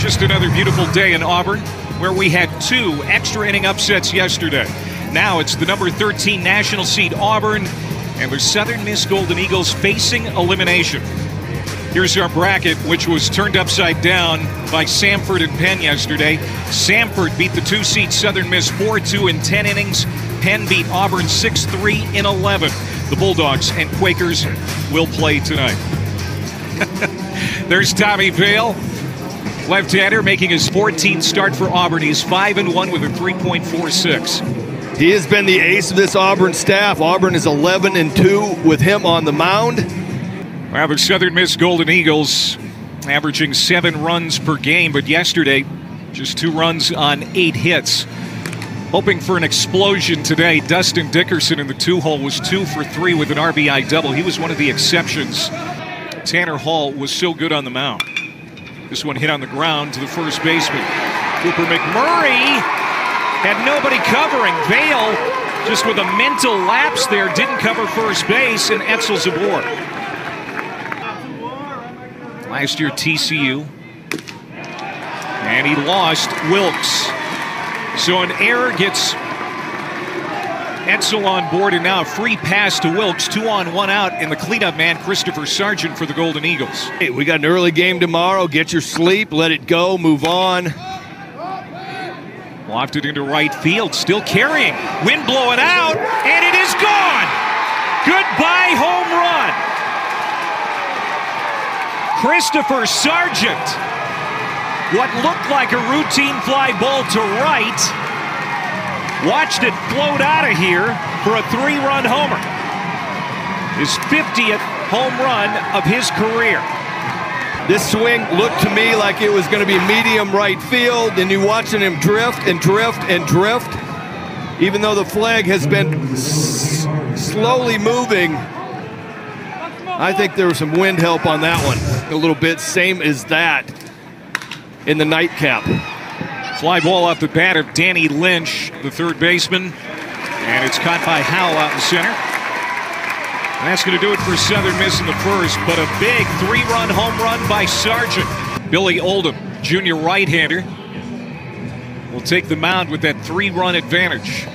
Just another beautiful day in Auburn, where we had 2 extra inning upsets yesterday. Now it's the number 13 national seed Auburn and the Southern Miss Golden Eagles facing elimination. Here's our bracket, which was turned upside down by Samford and Penn yesterday. Samford beat the 2 seed Southern Miss 4-2 in 10 innings. Penn beat Auburn 6-3 in 11. The Bulldogs and Quakers will play tonight. There's Tommy Vail, left-hander, making his 14th start for Auburn. He's 5-1 with a 3.46. He has been the ace of this Auburn staff. Auburn is 11-2 with him on the mound. Well, the Southern Miss Golden Eagles averaging 7 runs per game, but yesterday just 2 runs on 8 hits. Hoping for an explosion today. Dustin Dickerson in the 2-hole was 2 for 3 with an RBI double. He was one of the exceptions. Tanner Hall was so good on the mound. This one hit on the ground to the first baseman. Cooper McMurray had nobody covering. Vail, just with a mental lapse there, didn't cover first base, and Etzel's aboard. Last year, TCU. And he lost Wilkes. So an error gets Etzel on board, and now a free pass to Wilkes. 2 on, 1 out, and the cleanup man, Christopher Sargent, for the Golden Eagles. Hey, we got an early game tomorrow. Get your sleep, let it go, move on. Lofted into right field, still carrying. Wind blowing out, and it is gone. Goodbye home run. Christopher Sargent. What looked like a routine fly ball to right. Watched it float out of here for a 3-run homer. His 50th home run of his career. This swing looked to me like it was going to be medium right field, and you're watching him drift and drift and drift. Even though the flag has been slowly moving, I think there was some wind help on that one. A little bit, same as that in the nightcap. Fly ball off the bat of Danny Lynch, the third baseman. And it's caught by Howell out in center. And that's going to do it for Southern Miss in the first, but a big 3-run home run by Sargent. Billy Oldham, junior right-hander, will take the mound with that 3-run advantage.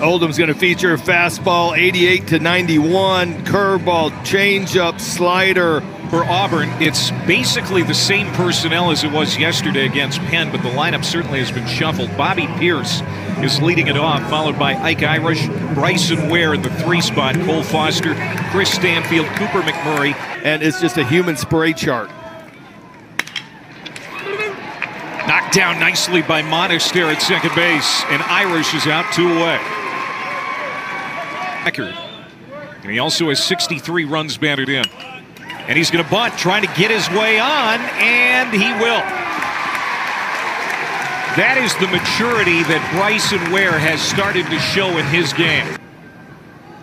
Oldham's going to feature a fastball, 88-91, curveball, changeup, slider. For Auburn, it's basically the same personnel as it was yesterday against Penn, but the lineup certainly has been shuffled. Bobby Pierce is leading it off, followed by Ike Irish, Bryson Ware in the 3 spot, Cole Foster, Chris Stanfield, Cooper McMurray. And it's just a human spray chart. Knocked down nicely by Monastir at second base, and Irish is out 2 away. And he also has 63 runs batted in. And he's going to bunt, trying to get his way on, and he will. That is the maturity that Bryson Ware has started to show in his game.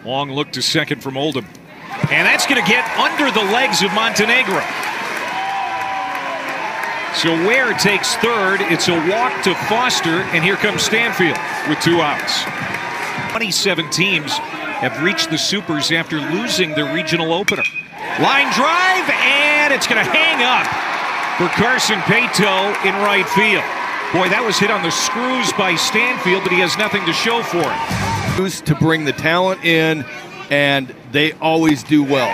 Long look to second from Oldham. And that's going to get under the legs of Montenegro. So Ware takes third. It's a walk to Foster, and here comes Stanfield with 2 outs. 27 teams have reached the Supers after losing their regional opener. Line drive, and it's going to hang up for Carson Pato in right field. Boy, that was hit on the screws by Stanfield, but he has nothing to show for it. To bring the talent in, and they always do well.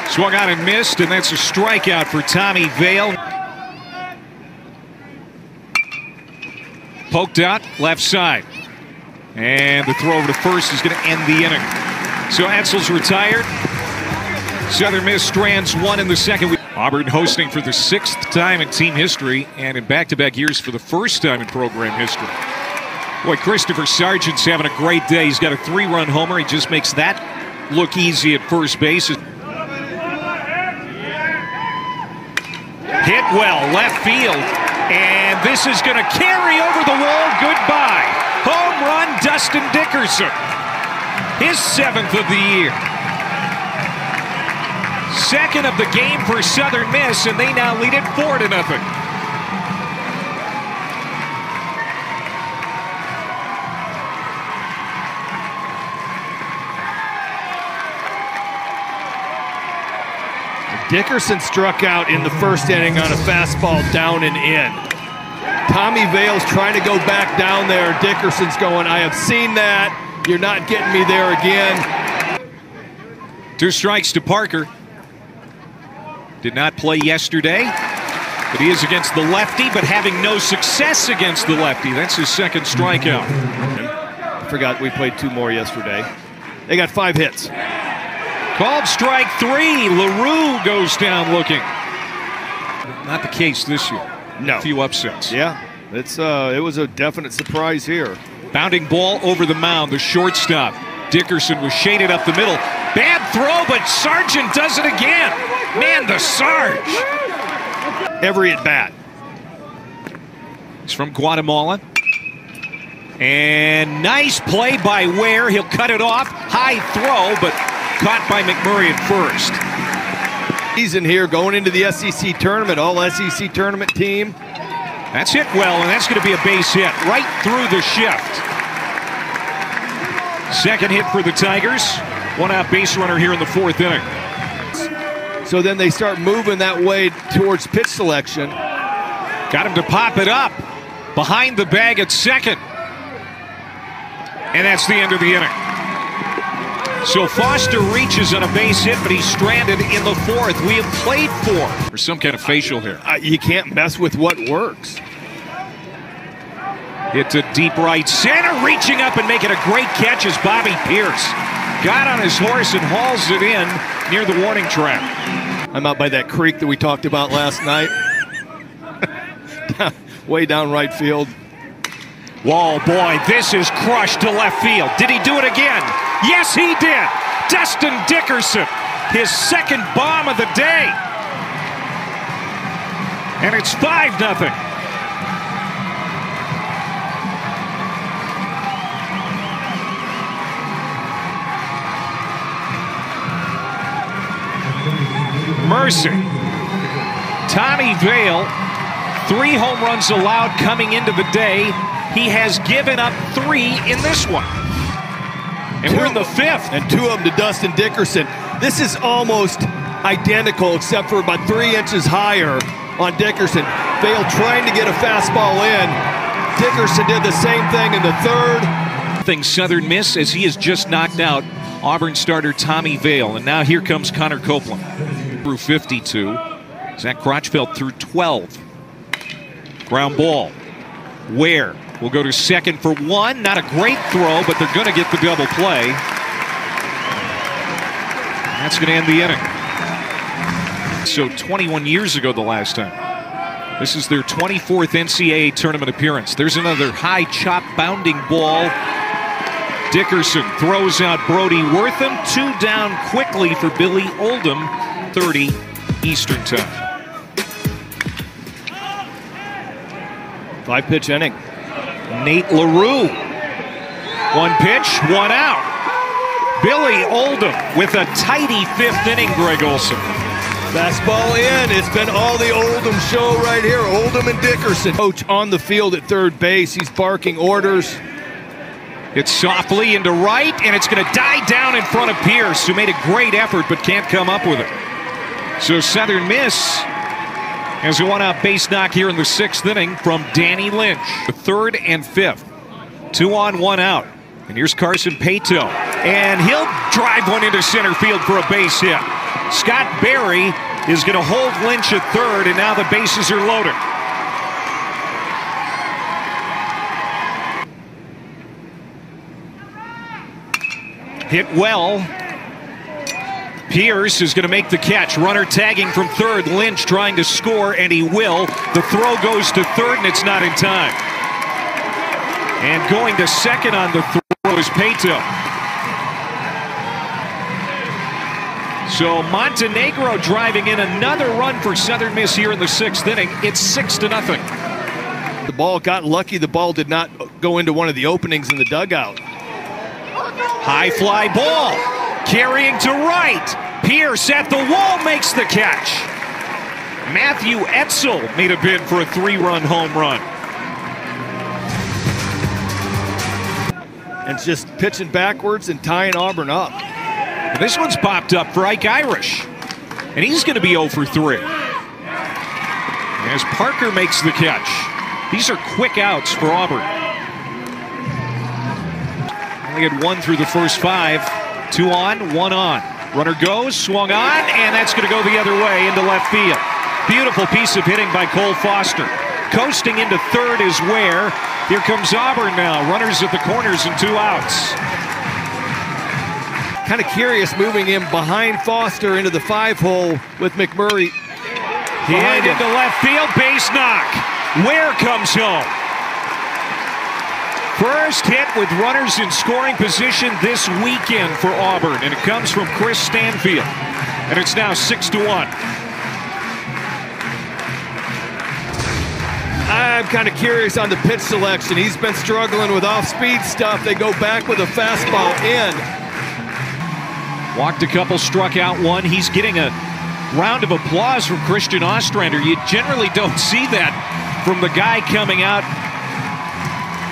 Swung on and missed, and that's a strikeout for Tommy Vail. Poked out, left side. And the throw over to first is going to end the inning. So Etzel's retired. Southern Miss strands 1 in the second. Auburn hosting for the 6th time in team history, and in back-to-back years for the first time in program history. Boy, Christopher Sargent's having a great day. He's got a 3-run homer. He just makes that look easy at first base. Hit well, left field, and this is going to carry over the wall. Goodbye. Home run, Dustin Dickerson. His 7th of the year. 2nd of the game for Southern Miss, and they now lead it 4-0. Dickerson struck out in the first inning on a fastball down and in. Tommy Vale's trying to go back down there. Dickerson's going, I have seen that. You're not getting me there again. 2 strikes to Parker. Did not play yesterday, but he is against the lefty, but having no success against the lefty. That's his second strikeout. I forgot we played 2 more yesterday. They got 5 hits. Called strike 3. LaRue goes down looking. Not the case this year. No. A few upsets. Yeah, it was a definite surprise here. Bounding ball over the mound, the shortstop. Dickerson was shaded up the middle. Bad throw, but Sargent does it again. Man, the Sarge. Every at bat. He's from Guatemala. And nice play by Ware. He'll cut it off. High throw, but caught by McMurray at first. He's in here going into the SEC tournament, all SEC tournament team. That's hit well, and that's going to be a base hit right through the shift. Second hit for the Tigers. 1 out base runner here in the 4th inning. So then they start moving that way towards pitch selection. Got him to pop it up behind the bag at second. And that's the end of the inning. So Foster reaches on a base hit, but he's stranded in the 4th. We have played 4. Or some kind of facial here. You can't mess with what works. Hit to deep right center, reaching up and making a great catch is Bobby Pierce. Got on his horse and hauls it in near the warning track. I'm out by that creek that we talked about last night. Way down right field. Whoa, boy, this is crushed to left field. Did he do it again? Yes, he did. Dustin Dickerson, his second bomb of the day. And it's 5-0. Mercy. Tommy Vale, 3 home runs allowed coming into the day. He has given up 3 in this one. And we're in the 5th. And 2 of them to Dustin Dickerson. This is almost identical except for about 3 inches higher on Dickerson. Vale trying to get a fastball in. Dickerson did the same thing in the 3rd. Southern Miss as he has just knocked out Auburn starter Tommy Vale. And now here comes Connor Copeland. Through 52. Zach Crotchfeld through 12. Ground ball. Ware will go to second for 1. Not a great throw, but they're going to get the double play. That's going to end the inning. So 21 years ago the last time. This is their 24th NCAA tournament appearance. There's another high chop bounding ball. Dickerson throws out Brody Wortham. 2 down quickly for Billy Oldham. 30 Eastern time. 5-pitch inning. Nate LaRue. 1 pitch, 1 out. Billy Oldham with a tidy 5th inning, Greg Olson. Fastball in. It's been all the Oldham show right here. Oldham and Dickerson. Coach on the field at 3rd base. He's barking orders. It's softly into right, and it's going to die down in front of Pierce, who made a great effort but can't come up with it. So Southern Miss has a 1-out base knock here in the 6th inning from Danny Lynch. The 3rd and 5th. 2 on, 1 out. And here's Carson Pato. And he'll drive one into center field for a base hit. Scott Berry is going to hold Lynch at 3rd, and now the bases are loaded. Hit well. Pierce is going to make the catch. Runner tagging from 3rd. Lynch trying to score, and he will. The throw goes to 3rd, and it's not in time. And going to 2nd on the throw is Pato. So Montenegro driving in another run for Southern Miss here in the 6th inning. It's 6-0. The ball got lucky. The ball did not go into one of the openings in the dugout. High fly ball. Carrying to right. Pierce at the wall makes the catch. Matthew Etzel made a bid for a 3-run home run. And just pitching backwards and tying Auburn up. This one's popped up for Ike Irish. and he's going to be 0 for 3. As Parker makes the catch. These are quick outs for Auburn. Only had 1 through the first 5. 2 on, 1 on. Runner goes, swung on, and that's going to go the other way into left field. Beautiful piece of hitting by Cole Foster. Coasting into third is Ware. Here comes Auburn now. Runners at the corners and 2 outs. Kind of curious moving him behind Foster into the 5-hole with McMurray. Hit into left field, base knock. Ware comes home. First hit with runners in scoring position this weekend for Auburn, and it comes from Chris Stanfield. And it's now 6-1. I'm kind of curious on the pitch selection. He's been struggling with off-speed stuff. They go back with a fastball in. Walked a couple, struck out 1. He's getting a round of applause from Christian Ostrander. You generally don't see that from the guy coming out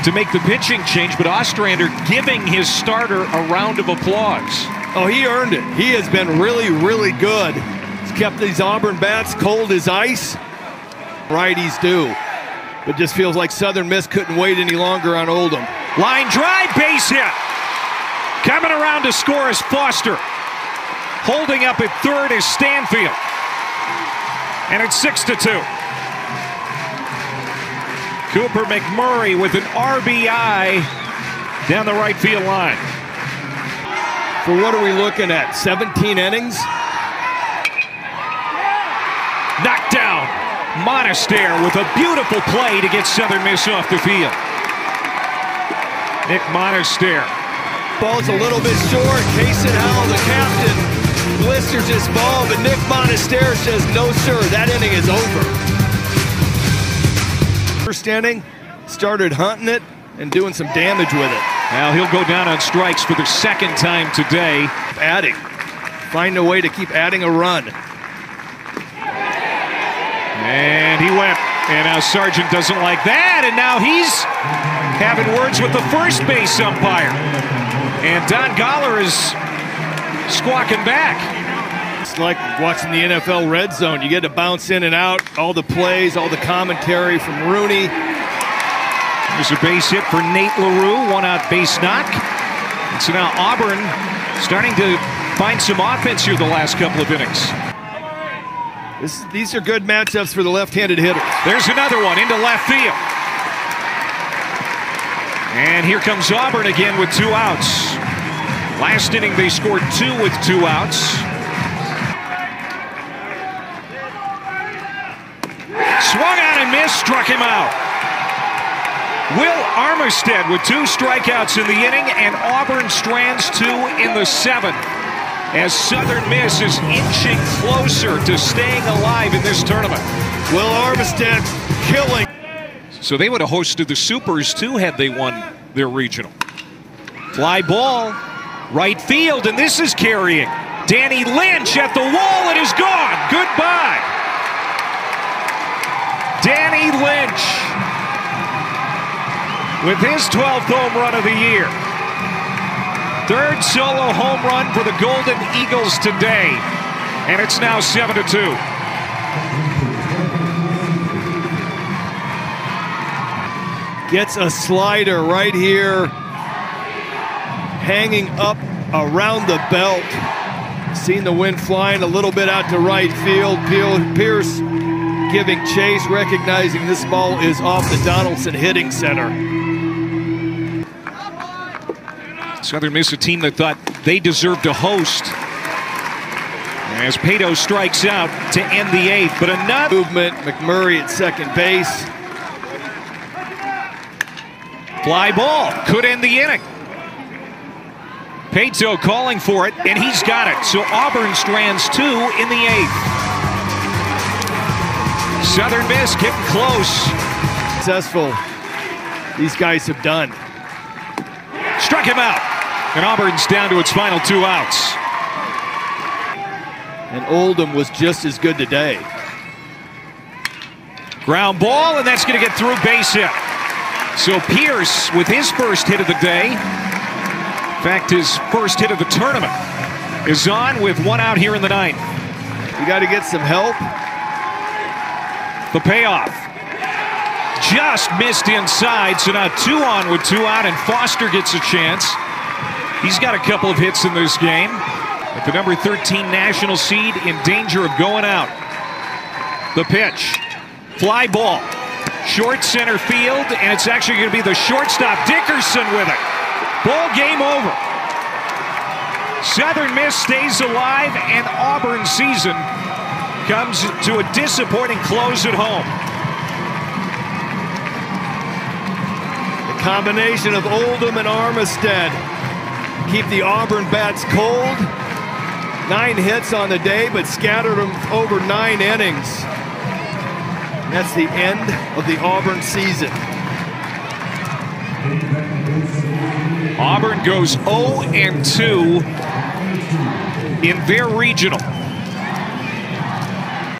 to make the pitching change, but Ostrander giving his starter a round of applause. Oh, he earned it. He has been really, really good. He's kept these Auburn bats cold as ice. Righties do. But just feels like Southern Miss couldn't wait any longer on Oldham. Line drive, base hit. Coming around to score is Foster. Holding up at third is Stanfield. And it's 6-2. Cooper McMurray with an RBI down the right field line. For what are we looking at? 17 innings? Knocked down. Monaster with a beautiful play to get Southern Miss off the field. Nick Monaster. Ball's a little bit short. Kason Howell, the captain, blisters his ball, but Nick Monaster says, no, sir, that inning is over. First inning, started hunting it and doing some damage with it. Now he'll go down on strikes for the second time today. Adding. Find a way to keep adding a run. And he went. And now Sargent doesn't like that. And now he's having words with the first base umpire. And Don Goller is squawking back. It's like watching the NFL Red Zone. You get to bounce in and out, all the plays, all the commentary from Rooney. There's a base hit for Nate LaRue, 1-out base knock. And so now Auburn starting to find some offense here the last couple of innings. These are good matchups for the left-handed hitters. There's another one into left field. And here comes Auburn again with 2 outs. Last inning they scored 2 with 2 outs. Swung on and missed, struck him out. Will Armistead with 2 strikeouts in the inning, and Auburn strands 2 in the 7th. As Southern Miss is inching closer to staying alive in this tournament. Will Armistead killing. So they would have hosted the Supers too had they won their regional. Fly ball, right field, and this is carrying. Danny Lynch at the wall, it is gone. Goodbye. Danny Lynch with his 12th home run of the year. 3rd solo home run for the Golden Eagles today. And it's now 7-2. Gets a slider right here, hanging up around the belt. Seen the wind flying a little bit out to right field. Pierce giving chase, recognizing this ball is off the Donaldson hitting center. Southern Miss, a team that thought they deserved a host. As Pato strikes out to end the 8th, but another movement. McMurray at second base. Fly ball could end the inning. Pato calling for it, and he's got it. So Auburn strands 2 in the 8th. Southern Miss getting close. Successful. These guys have done. Struck him out. And Auburn's down to its final 2 outs. And Oldham was just as good today. Ground ball, and that's going to get through, base hit. So Pierce with his first hit of the day, in fact his first hit of the tournament, is on with 1 out here in the 9th. You got to get some help. The payoff. Just missed inside, so now 2 on with 2 out, and Foster gets a chance. He's got a couple of hits in this game. But the number 13 national seed in danger of going out. The pitch. Fly ball. Short center field, and it's actually going to be the shortstop, Dickerson, with it. Ball game over. Southern Miss stays alive, and Auburn season comes to a disappointing close at home. The combination of Oldham and Armistead keep the Auburn bats cold. 9 hits on the day, but scattered them over 9 innings. And that's the end of the Auburn season. Auburn goes 0-2 in their regional.